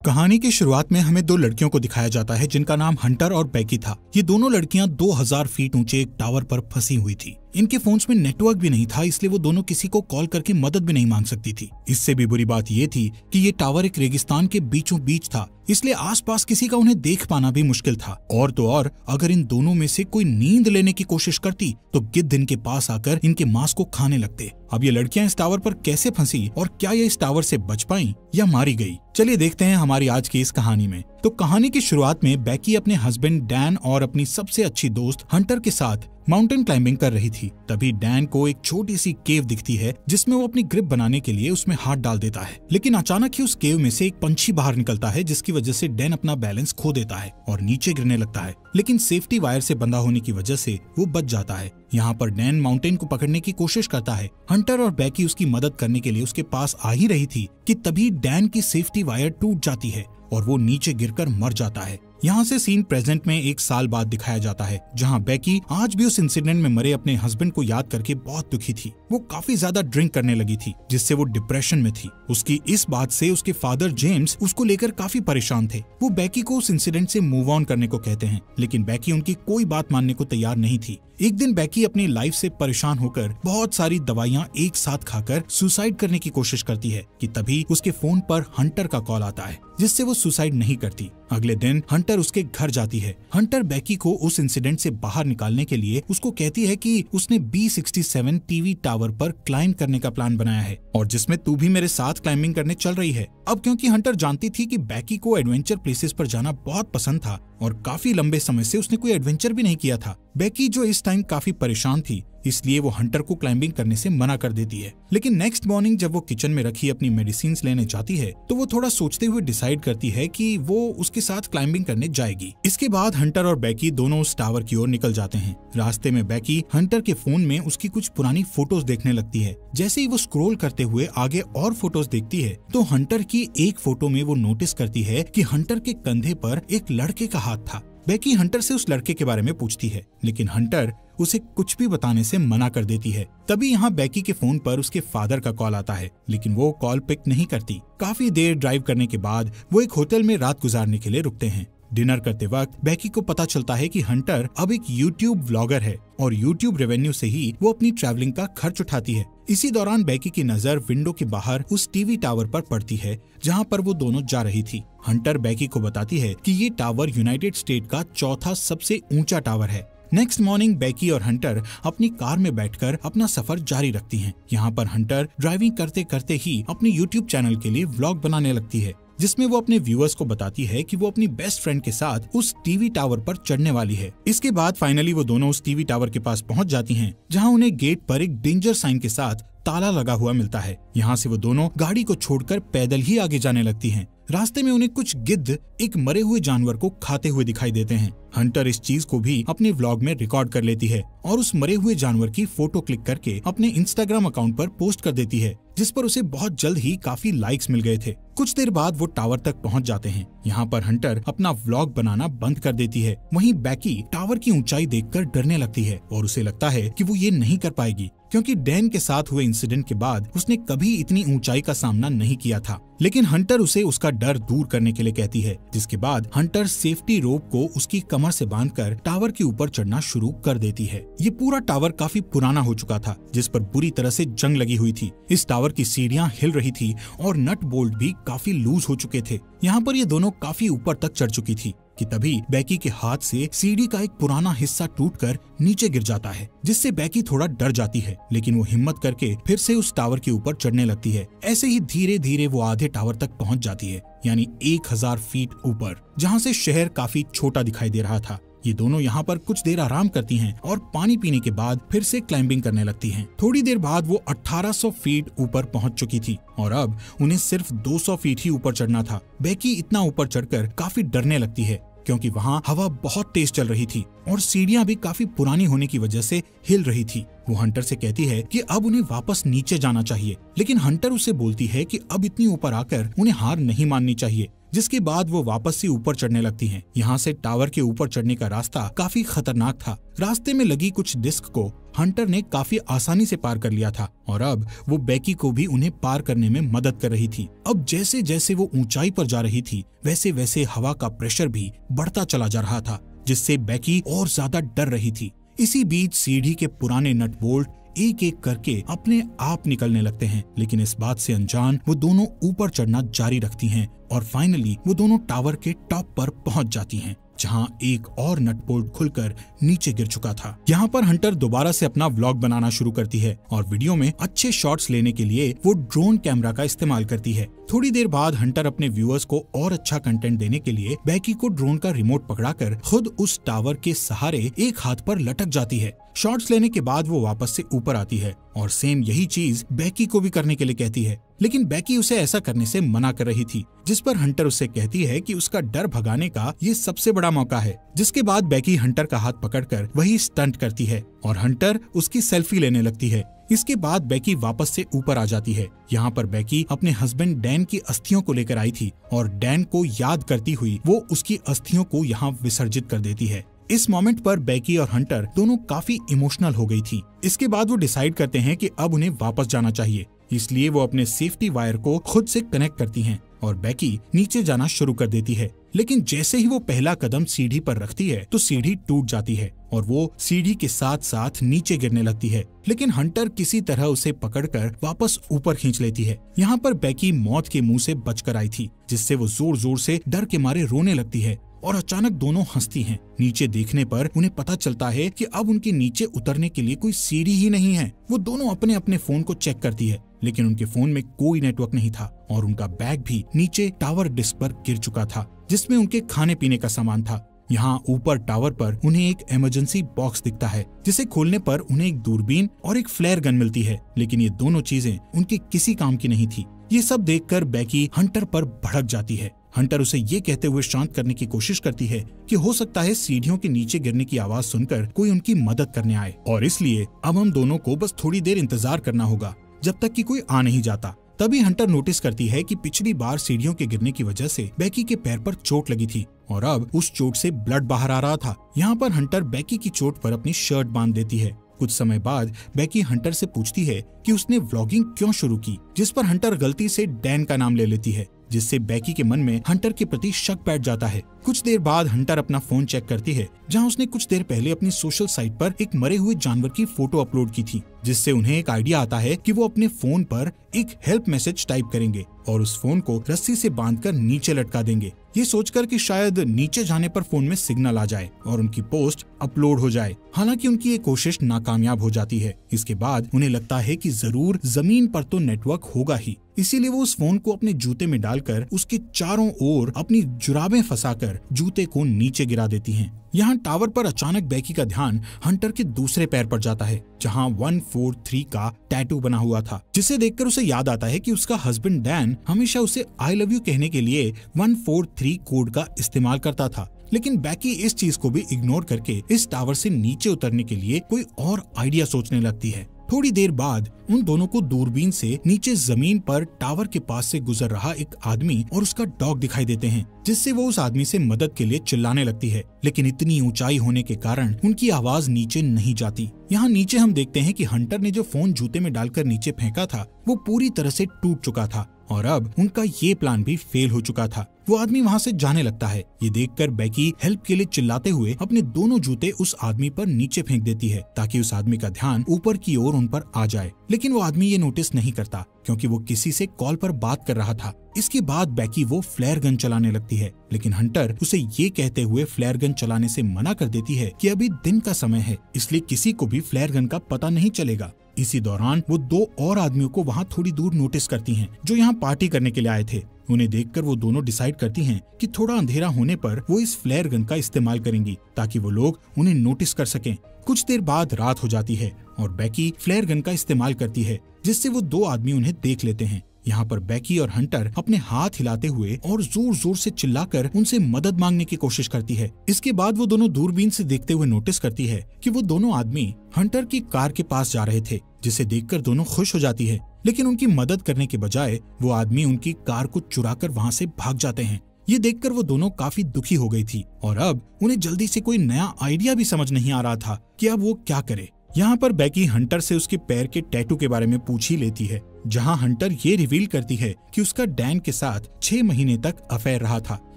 कहानी की शुरुआत में हमें दो लड़कियों को दिखाया जाता है जिनका नाम हंटर और बैकी था। ये दोनों लड़कियां 2000 फीट ऊंचे एक टावर पर फंसी हुई थी। इनके फोन्स में नेटवर्क भी नहीं था, इसलिए वो दोनों किसी को कॉल करके मदद भी नहीं मांग सकती थी। इससे भी बुरी बात ये थी कि ये टावर एक रेगिस्तान के बीचों बीच था, इसलिए आसपास किसी का उन्हें देख पाना भी मुश्किल था। और तो और अगर इन दोनों में से कोई नींद लेने की कोशिश करती तो गिद्ध इनके पास आकर इनके मांस को खाने लगते। अब ये लड़कियां इस टावर पर कैसे फंसी और क्या ये इस टावर से बच पाई या मारी गई, चलिए देखते हैं हमारी आज की इस कहानी में। तो कहानी की शुरुआत में बैकी अपने हस्बैंड डैन और अपनी सबसे अच्छी दोस्त हंटर के साथ माउंटेन क्लाइंबिंग कर रही थी। तभी डैन को एक छोटी सी केव दिखती है जिसमें वो अपनी ग्रिप बनाने के लिए उसमें हाथ डाल देता है, लेकिन अचानक ही उस केव में से एक पंछी बाहर निकलता है जिसकी वजह से डैन अपना बैलेंस खो देता है और नीचे गिरने लगता है, लेकिन सेफ्टी वायर से बंधा होने की वजह से वो बच जाता है। यहाँ पर डैन माउंटेन को पकड़ने की कोशिश करता है। हंटर और बैकी उसकी मदद करने के लिए उसके पास आ ही रही थी कि तभी डैन की सेफ्टी वायर टूट जाती है और वो नीचे गिरकर मर जाता है। यहाँ से सीन प्रेजेंट में 1 साल बाद दिखाया जाता है, जहाँ बैकी आज भी उस इंसिडेंट में मरे अपने हस्बैंड को याद करके बहुत दुखी थी। वो काफी ज्यादा ड्रिंक करने लगी थी जिससे वो डिप्रेशन में थी। उसकी इस बात से उसके फादर जेम्स उसको लेकर काफी परेशान थे। वो बैकी को उस इंसिडेंट से मूव ऑन करने को कहते हैं, लेकिन बैकी उनकी कोई बात मानने को तैयार नहीं थी। एक दिन बैकी अपनी लाइफ से परेशान होकर बहुत सारी दवाइयां एक साथ खाकर सुसाइड करने की कोशिश करती है कि तभी उसके फोन पर हंटर का कॉल आता है, जिससे वो सुसाइड नहीं करती। अगले दिन हंटर उसके घर जाती है। हंटर बैकी को उस इंसिडेंट से बाहर निकालने के लिए उसको कहती है कि उसने B67 टीवी टावर पर क्लाइंब करने का प्लान बनाया है और जिसमें तू भी मेरे साथ क्लाइंबिंग करने चल रही है। अब क्योंकि हंटर जानती थी कि बैकी को एडवेंचर प्लेसेस पर जाना बहुत पसंद था और काफी लंबे समय से उसने कोई एडवेंचर भी नहीं किया था, बैकी जो इस टाइम काफी परेशान थी, इसलिए वो हंटर को क्लाइंबिंग करने से मना कर देती है। लेकिन नेक्स्ट मॉर्निंग जब वो किचन में रखी अपनी मेडिसिन लेने जाती है तो वो थोड़ा सोचते हुए डिसाइड करती है कि वो उसके साथ क्लाइंबिंग करने जाएगी। इसके बाद हंटर और बैकी दोनों उस टावर की ओर निकल जाते हैं। रास्ते में बैकी हंटर के फोन में उसकी कुछ पुरानी फोटोज देखने लगती है। जैसे ही वो स्क्रॉल करते हुए आगे और फोटोज देखती है तो हंटर की एक फोटो में वो नोटिस करती है कि हंटर के कंधे पर एक लड़के का हाथ था। बैकी हंटर से उस लड़के के बारे में पूछती है, लेकिन हंटर उसे कुछ भी बताने से मना कर देती है। तभी यहाँ बैकी के फोन पर उसके फादर का कॉल आता है, लेकिन वो कॉल पिक नहीं करती। काफी देर ड्राइव करने के बाद वो एक होटल में रात गुजारने के लिए रुकते हैं। डिनर करते वक्त बैकी को पता चलता है कि हंटर अब एक यूट्यूब व्लॉगर है और यूट्यूब रेवेन्यू से ही वो अपनी ट्रैवलिंग का खर्च उठाती है। इसी दौरान बैकी की नजर विंडो के बाहर उस टीवी टावर पर पड़ती है जहाँ पर वो दोनों जा रही थी। हंटर बैकी को बताती है कि ये टावर यूनाइटेड स्टेट का चौथा सबसे ऊंचा टावर है। नेक्स्ट मॉर्निंग बैकी और हंटर अपनी कार में बैठकर अपना सफर जारी रखती हैं। यहाँ पर हंटर ड्राइविंग करते करते ही अपने यूट्यूब चैनल के लिए व्लॉग बनाने लगती है, जिसमें वो अपने व्यूअर्स को बताती है कि वो अपनी बेस्ट फ्रेंड के साथ उस टीवी टावर पर चढ़ने वाली है। इसके बाद फाइनली वो दोनों उस टीवी टावर के पास पहुंच जाती हैं, जहां उन्हें गेट पर एक डेंजर साइन के साथ ताला लगा हुआ मिलता है। यहाँ से वो दोनों गाड़ी को छोड़कर पैदल ही आगे जाने लगती हैं। रास्ते में उन्हें कुछ गिद्ध एक मरे हुए जानवर को खाते हुए दिखाई देते हैं। हंटर इस चीज को भी अपने व्लॉग में रिकॉर्ड कर लेती है और उस मरे हुए जानवर की फोटो क्लिक करके अपने इंस्टाग्राम अकाउंट पर पोस्ट कर देती है, जिस पर उसे बहुत जल्द ही काफी लाइक्स मिल गए थे। कुछ देर बाद वो टावर तक पहुंच जाते हैं। यहाँ पर हंटर अपना व्लॉग बनाना बंद कर देती है। वहीं बैकी टावर की ऊंचाई देखकर डरने लगती है और उसे लगता है कि वो ये नहीं कर पाएगी, क्योंकि डैन के साथ हुए इंसिडेंट के बाद उसने कभी इतनी ऊंचाई का सामना नहीं किया था। लेकिन हंटर उसे उसका डर दूर करने के लिए कहती है, जिसके बाद हंटर सेफ्टी रोप को उसकी कमर से बांधकर टावर के ऊपर चढ़ना शुरू कर देती है। ये पूरा टावर काफी पुराना हो चुका था, जिस पर बुरी तरह से जंग लगी हुई थी। इस टावर की सीढ़ियां हिल रही थी और नट बोल्ट भी काफी लूज हो चुके थे। यहाँ पर ये दोनों काफी ऊपर तक चढ़ चुकी थी कि तभी बैकी के हाथ से सीढ़ी का एक पुराना हिस्सा टूटकर नीचे गिर जाता है, जिससे बैकी थोड़ा डर जाती है, लेकिन वो हिम्मत करके फिर से उस टावर के ऊपर चढ़ने लगती है। ऐसे ही धीरे धीरे वो आधे टावर तक पहुंच जाती है, यानी 1000 फीट ऊपर, जहाँ से शहर काफी छोटा दिखाई दे रहा था। ये दोनों यहाँ पर कुछ देर आराम करती हैं और पानी पीने के बाद फिर से क्लाइंबिंग करने लगती हैं। थोड़ी देर बाद वो 1800 फीट ऊपर पहुँच चुकी थी और अब उन्हें सिर्फ 200 फीट ही ऊपर चढ़ना था। बैकी इतना ऊपर चढ़कर काफी डरने लगती है, क्योंकि वहाँ हवा बहुत तेज चल रही थी और सीढ़ियां भी काफी पुरानी होने की वजह से हिल रही थी। वो हंटर से कहती है कि अब उन्हें वापस नीचे जाना चाहिए, लेकिन हंटर उसे बोलती है कि अब इतनी ऊपर आकर उन्हें हार नहीं माननी चाहिए, जिसके बाद वो वापस से ऊपर चढ़ने लगती हैं। यहाँ से टावर के ऊपर चढ़ने का रास्ता काफी खतरनाक था। रास्ते में लगी कुछ डिस्क को हंटर ने काफी आसानी से पार कर लिया था और अब वो बेकी को भी उन्हें पार करने में मदद कर रही थी। अब जैसे जैसे वो ऊंचाई पर जा रही थी वैसे वैसे हवा का प्रेशर भी बढ़ता चला जा रहा था, जिससे बेकी और ज्यादा डर रही थी। इसी बीच सीढ़ी के पुराने नट बोल्ट एक एक करके अपने आप निकलने लगते हैं, लेकिन इस बात से अनजान वो दोनों ऊपर चढ़ना जारी रखती हैं और फाइनली वो दोनों टावर के टॉप पर पहुंच जाती हैं, जहां एक और नट बोल्ट खुलकर नीचे गिर चुका था। यहाँ पर हंटर दोबारा से अपना व्लॉग बनाना शुरू करती है और वीडियो में अच्छे शॉट्स लेने के लिए वो ड्रोन कैमरा का इस्तेमाल करती है। थोड़ी देर बाद हंटर अपने व्यूअर्स को और अच्छा कंटेंट देने के लिए बेकी को ड्रोन का रिमोट पकड़ाकर खुद उस टावर के सहारे एक हाथ पर लटक जाती है। शॉट्स लेने के बाद वो वापस से ऊपर आती है और सेम यही चीज बेकी को भी करने के लिए कहती है, लेकिन बेकी उसे ऐसा करने से मना कर रही थी, जिस पर हंटर उससे कहती है कि उसका डर भगाने का ये सबसे बड़ा मौका है। जिसके बाद बेकी हंटर का हाथ पकड़कर वही स्टंट करती है और हंटर उसकी सेल्फी लेने लगती है। इसके बाद बेकी वापस से ऊपर आ जाती है। यहाँ पर बेकी अपने हस्बैंड डैन की अस्थियों को लेकर आई थी और डैन को याद करती हुई वो उसकी अस्थियों को यहाँ विसर्जित कर देती है। इस मोमेंट पर बेकी और हंटर दोनों काफी इमोशनल हो गई थी। इसके बाद वो डिसाइड करते हैं कि अब उन्हें वापस जाना चाहिए, इसलिए वो अपने सेफ्टी वायर को खुद से कनेक्ट करती हैं और बेकी नीचे जाना शुरू कर देती है। लेकिन जैसे ही वो पहला कदम सीढ़ी पर रखती है तो सीढ़ी टूट जाती है और वो सीढ़ी के साथ साथ नीचे गिरने लगती है, लेकिन हंटर किसी तरह उसे पकड़कर वापस ऊपर खींच लेती है। यहाँ पर बेकी मौत के मुंह से बचकर आई थी, जिससे वो जोर जोर से डर के मारे रोने लगती है और अचानक दोनों हंसती हैं। नीचे देखने पर उन्हें पता चलता है कि अब उनके नीचे उतरने के लिए कोई सीढ़ी ही नहीं है। वो दोनों अपने अपने फोन को चेक करती है, लेकिन उनके फोन में कोई नेटवर्क नहीं था और उनका बैग भी नीचे टावर डिस्क पर गिर चुका था, जिसमें उनके खाने पीने का सामान था। यहाँ ऊपर टावर पर उन्हें एक इमरजेंसी बॉक्स दिखता है, जिसे खोलने पर उन्हें एक दूरबीन और एक फ्लेयर गन मिलती है, लेकिन ये दोनों चीजें उनके किसी काम की नहीं थी। ये सब देखकर बेकी हंटर पर भड़क जाती है। हंटर उसे ये कहते हुए शांत करने की कोशिश करती है कि हो सकता है सीढ़ियों के नीचे गिरने की आवाज सुनकर कोई उनकी मदद करने आए और इसलिए अब हम दोनों को बस थोड़ी देर इंतजार करना होगा जब तक कि कोई आ नहीं जाता। तभी हंटर नोटिस करती है कि पिछली बार सीढ़ियों के गिरने की वजह से बेकी के पैर पर चोट लगी थी और अब उस चोट से ब्लड बाहर आ रहा था। यहाँ पर हंटर बेकी की चोट पर अपनी शर्ट बांध देती है। कुछ समय बाद बेकी हंटर से पूछती है कि उसने व्लॉगिंग क्यों शुरू की, जिस पर हंटर गलती से डैन का नाम ले लेती है, जिससे बेकी के मन में हंटर के प्रति शक बैठ जाता है। कुछ देर बाद हंटर अपना फोन चेक करती है, जहां उसने कुछ देर पहले अपनी सोशल साइट पर एक मरे हुए जानवर की फोटो अपलोड की थी, जिससे उन्हें एक आइडिया आता है कि वो अपने फोन पर एक हेल्प मैसेज टाइप करेंगे और उस फोन को रस्सी से बांधकर नीचे लटका देंगे, ये सोचकर कि शायद नीचे जाने पर फोन में सिग्नल आ जाए और उनकी पोस्ट अपलोड हो जाए। हालांकि उनकी ये कोशिश नाकामयाब हो जाती है। इसके बाद उन्हें लगता है कि जरूर जमीन पर तो नेटवर्क होगा ही, इसीलिए वो उस फोन को अपने जूते में डालकर उसके चारों ओर अपनी जुराबें फंसाकर जूते को नीचे गिरा देती हैं। यहाँ टावर पर अचानक बेकी का ध्यान हंटर के दूसरे पैर पर जाता है, जहाँ 143 का टैटू बना हुआ था, जिसे देखकर उसे याद आता है कि उसका हस्बैंड डैन हमेशा उसे आई लव यू कहने के लिए 143 कोड का इस्तेमाल करता था। लेकिन बेकी इस चीज को भी इग्नोर करके इस टावर से नीचे उतरने के लिए कोई और आइडिया सोचने लगती है। थोड़ी देर बाद उन दोनों को दूरबीन से नीचे जमीन पर टावर के पास से गुजर रहा एक आदमी और उसका डॉग दिखाई देते हैं, जिससे वो उस आदमी से मदद के लिए चिल्लाने लगती है, लेकिन इतनी ऊंचाई होने के कारण उनकी आवाज नीचे नहीं जाती। यहाँ नीचे हम देखते हैं कि हंटर ने जो फोन जूते में डालकर नीचे फेंका था वो पूरी तरह से टूट चुका था और अब उनका ये प्लान भी फेल हो चुका था। वो आदमी वहाँ से जाने लगता है। ये देखकर बेकी हेल्प के लिए चिल्लाते हुए अपने दोनों जूते उस आदमी पर नीचे फेंक देती है, ताकि उस आदमी का ध्यान ऊपर की ओर उन पर आ जाए। लेकिन वो आदमी ये नोटिस नहीं करता, क्योंकि वो किसी से कॉल पर बात कर रहा था। इसके बाद बेकी वो फ्लेयर गन चलाने लगती है, लेकिन हंटर उसे ये कहते हुए फ्लेयर गन चलाने से मना कर देती है कि अभी दिन का समय है, इसलिए किसी को भी फ्लेयर गन का पता नहीं चलेगा। इसी दौरान वो दो और आदमियों को वहाँ थोड़ी दूर नोटिस करती हैं, जो यहाँ पार्टी करने के लिए आए थे। उन्हें देखकर वो दोनों डिसाइड करती हैं कि थोड़ा अंधेरा होने पर वो इस फ्लेयर गन का इस्तेमाल करेंगी, ताकि वो लोग उन्हें नोटिस कर सकें। कुछ देर बाद रात हो जाती है और बेकी फ्लेयर गन का इस्तेमाल करती है, जिससे वो दो आदमी उन्हें देख लेते हैं। यहाँ पर बेकी और हंटर अपने हाथ हिलाते हुए और जोर जोर से चिल्लाकर उनसे मदद मांगने की कोशिश करती है। इसके बाद वो दोनों दूरबीन से देखते हुए नोटिस करती है कि वो दोनों आदमी हंटर की कार के पास जा रहे थे, जिसे देखकर दोनों खुश हो जाती है। लेकिन उनकी मदद करने के बजाय वो आदमी उनकी कार को चुराकर वहाँ से भाग जाते हैं। ये देखकर वो दोनों काफी दुखी हो गई थी और अब उन्हें जल्दी से कोई नया आइडिया भी समझ नहीं आ रहा था कि अब वो क्या करे। यहाँ पर बेकी हंटर से उसके पैर के टैटू के बारे में पूछ ही लेती है, जहाँ हंटर ये रिवील करती है कि उसका डैन के साथ 6 महीने तक अफेयर रहा था।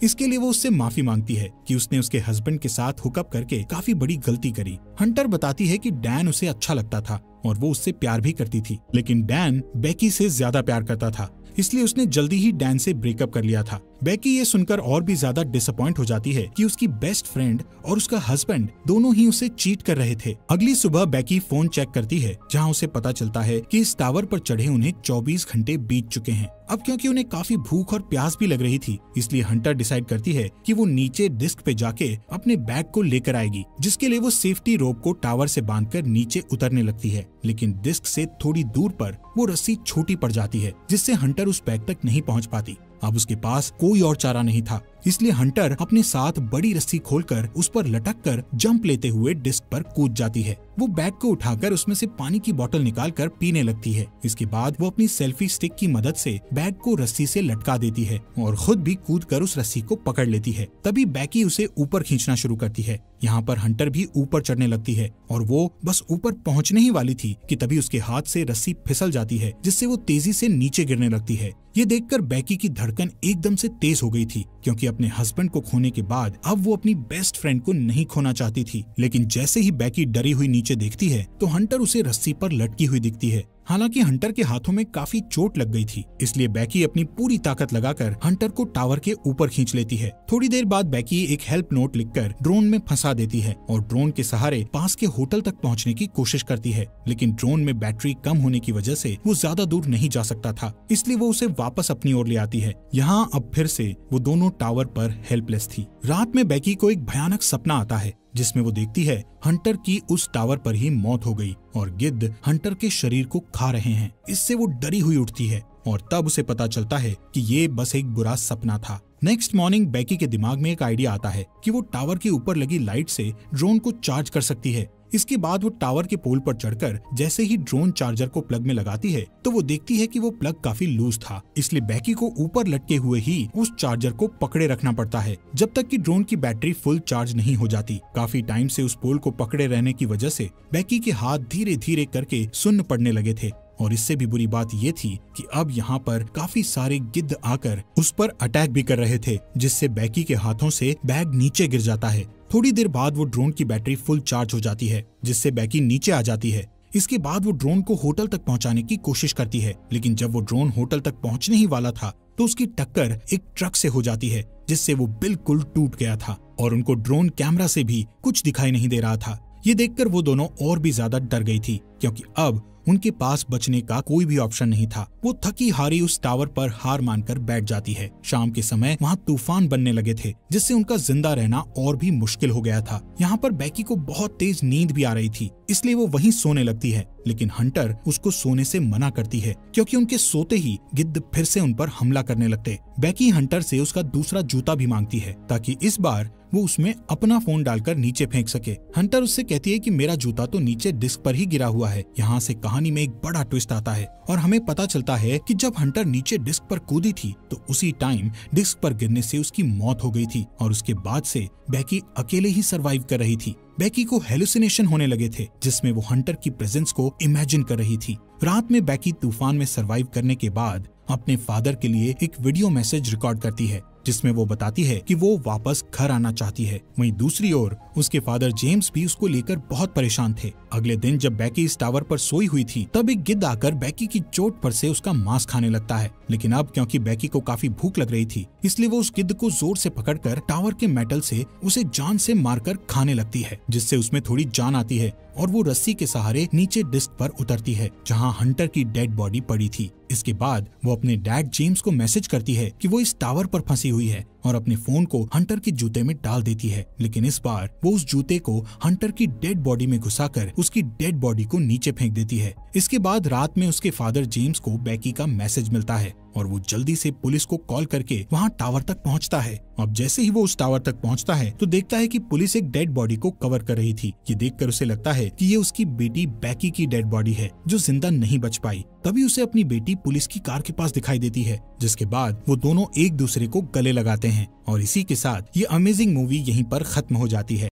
इसके लिए वो उससे माफी मांगती है कि उसने उसके हस्बैंड के साथ हुकअप करके काफी बड़ी गलती करी। हंटर बताती है कि डैन उसे अच्छा लगता था और वो उससे प्यार भी करती थी, लेकिन डैन बेकी से ज्यादा प्यार करता था, इसलिए उसने जल्दी ही डैन से ब्रेकअप कर लिया था। बेकी ये सुनकर और भी ज्यादा डिसअपॉइंट हो जाती है कि उसकी बेस्ट फ्रेंड और उसका हस्बैंड दोनों ही उसे चीट कर रहे थे। अगली सुबह बेकी फोन चेक करती है, जहां उसे पता चलता है कि इस टावर पर चढ़े उन्हें 24 घंटे बीत चुके हैं। अब क्योंकि उन्हें काफी भूख और प्यास भी लग रही थी, इसलिए हंटर डिसाइड करती है कि वो नीचे डिस्क पे जाके अपने बैग को लेकर आएगी, जिसके लिए वो सेफ्टी रोप को टावर से बांधकर नीचे उतरने लगती है। लेकिन डिस्क से थोड़ी दूर पर वो रस्सी छोटी पड़ जाती है, जिससे हंटर उस बैग तक नहीं पहुंच पाती। अब उसके पास कोई और चारा नहीं था, इसलिए हंटर अपने साथ बड़ी रस्सी खोलकर उस पर लटककर जंप लेते हुए डिस्क पर कूद जाती है। वो बैग को उठाकर उसमें से पानी की बोतल निकालकर पीने लगती है। इसके बाद वो अपनी सेल्फी स्टिक की मदद से बैग को रस्सी से लटका देती है और खुद भी कूदकर उस रस्सी को पकड़ लेती है। तभी बेकी उसे ऊपर खींचना शुरू करती है। यहाँ पर हंटर भी ऊपर चढ़ने लगती है और वो बस ऊपर पहुँचने ही वाली थी कि तभी उसके हाथ से रस्सी फिसल जाती है, जिससे वो तेजी से नीचे गिरने लगती है। ये देखकर बेकी की धड़कन एकदम से तेज हो गई थी, क्योंकि अपने हस्बैंड को खोने के बाद अब वो अपनी बेस्ट फ्रेंड को नहीं खोना चाहती थी। लेकिन जैसे ही बेकी डरी हुई नीचे देखती है तो हंटर उसे रस्सी पर लटकी हुई दिखती है। हालांकि हंटर के हाथों में काफी चोट लग गई थी, इसलिए बेकी अपनी पूरी ताकत लगाकर हंटर को टावर के ऊपर खींच लेती है। थोड़ी देर बाद बेकी एक हेल्प नोट लिखकर ड्रोन में फंसा देती है और ड्रोन के सहारे पास के होटल तक पहुंचने की कोशिश करती है, लेकिन ड्रोन में बैटरी कम होने की वजह से वो ज्यादा दूर नहीं जा सकता था, इसलिए वो उसे वापस अपनी ओर ले आती है। यहाँ अब फिर से वो दोनों टावर पर हेल्पलेस थी। रात में बेकी को एक भयानक सपना आता है, जिसमें वो देखती है हंटर की उस टावर पर ही मौत हो गई और गिद्ध हंटर के शरीर को खा रहे हैं। इससे वो डरी हुई उठती है और तब उसे पता चलता है कि ये बस एक बुरा सपना था। नेक्स्ट मॉर्निंग बेकी के दिमाग में एक आइडिया आता है कि वो टावर के ऊपर लगी लाइट से ड्रोन को चार्ज कर सकती है। इसके बाद वो टावर के पोल पर चढ़कर जैसे ही ड्रोन चार्जर को प्लग में लगाती है तो वो देखती है कि वो प्लग काफी लूज था, इसलिए बेकी को ऊपर लटके हुए ही उस चार्जर को पकड़े रखना पड़ता है जब तक कि ड्रोन की बैटरी फुल चार्ज नहीं हो जाती। काफी टाइम से उस पोल को पकड़े रहने की वजह से बेकी के हाथ धीरे धीरे करके सुन्न पड़ने लगे थे और इससे भी बुरी बात ये थी कि अब यहाँ पर काफी सारे गिद्ध आकर उस पर अटैक भी कर रहे थे, जिससे बेकी के हाथों से बैग नीचे गिर जाता है। थोड़ी देर बाद वो ड्रोन की बैटरी फुल चार्ज हो जाती है, जिससे बेकी नीचे आ जाती है। इसके बाद वो ड्रोन को होटल तक पहुंचाने की कोशिश करती है, लेकिन जब वो ड्रोन होटल तक पहुंचने ही वाला था तो उसकी टक्कर एक ट्रक से हो जाती है, जिससे वो बिल्कुल टूट गया था और उनको ड्रोन कैमरा से भी कुछ दिखाई नहीं दे रहा था। ये देखकर वो दोनों और भी ज्यादा डर गई थी, क्योंकि अब उनके पास बचने का कोई भी ऑप्शन नहीं था। वो थकी हारी उस टावर पर हार मानकर बैठ जाती है। शाम के समय वहाँ तूफान बनने लगे थे, जिससे उनका जिंदा रहना और भी मुश्किल हो गया था। यहाँ पर बेकी को बहुत तेज नींद भी आ रही थी, इसलिए वो वहीं सोने लगती है, लेकिन हंटर उसको सोने से मना करती है, क्योंकि उनके सोते ही गिद्ध फिर से उन पर हमला करने लगते। बेकी हंटर से उसका दूसरा जूता भी मांगती है, ताकि इस बार वो उसमें अपना फोन डालकर नीचे फेंक सके। हंटर उससे कहती है कि मेरा जूता तो नीचे डिस्क पर ही गिरा हुआ है। यहाँ से कहानी में एक बड़ा ट्विस्ट आता है और हमें पता चलता है कि जब हंटर नीचे डिस्क पर कूदी थी तो उसी टाइम डिस्क पर गिरने से उसकी मौत हो गई थी और उसके बाद से बेकी अकेले ही सरवाइव कर रही थी। बेकी को हेलुसिनेशन होने लगे थे, जिसमें वो हंटर की प्रेजेंस को इमेजिन कर रही थी। रात में बेकी तूफान में सरवाइव करने के बाद अपने फादर के लिए एक वीडियो मैसेज रिकॉर्ड करती है, जिसमें वो बताती है कि वो वापस घर आना चाहती है। वहीं दूसरी ओर उसके फादर जेम्स भी उसको लेकर बहुत परेशान थे। अगले दिन जब बेकी इस टावर पर सोई हुई थी तब एक गिद्ध आकर बेकी की चोट पर से उसका मांस खाने लगता है, लेकिन अब क्योंकि बेकी को काफी भूख लग रही थी इसलिए वो उस गिद्ध को जोर से पकड़कर टावर के मेटल से उसे जान से मारकर खाने लगती है, जिससे उसमें थोड़ी जान आती है और वो रस्सी के सहारे नीचे डिस्क पर उतरती है, जहाँ हंटर की डेड बॉडी पड़ी थी। इसके बाद वो अपने डैड जेम्स को मैसेज करती है कि वो इस टावर पर फंसी हुई है और अपने फोन को हंटर के जूते में डाल देती है, लेकिन इस बार वो उस जूते को हंटर की डेड बॉडी में घुसाकर उसकी डेड बॉडी को नीचे फेंक देती है। इसके बाद रात में उसके फादर जेम्स को बेकी का मैसेज मिलता है और वो जल्दी से पुलिस को कॉल करके वहाँ टावर तक पहुँचता है। अब जैसे ही वो उस टावर तक पहुँचता है तो देखता है कि पुलिस एक डेड बॉडी को कवर कर रही थी। ये देखकर उसे लगता है कि ये उसकी बेटी बेकी की डेड बॉडी है जो जिंदा नहीं बच पाई। तभी उसे अपनी बेटी पुलिस की कार के पास दिखाई देती है, जिसके बाद वो दोनों एक दूसरे को गले लगाते हैं और इसी के साथ ये अमेजिंग मूवी यहीं पर खत्म हो जाती है।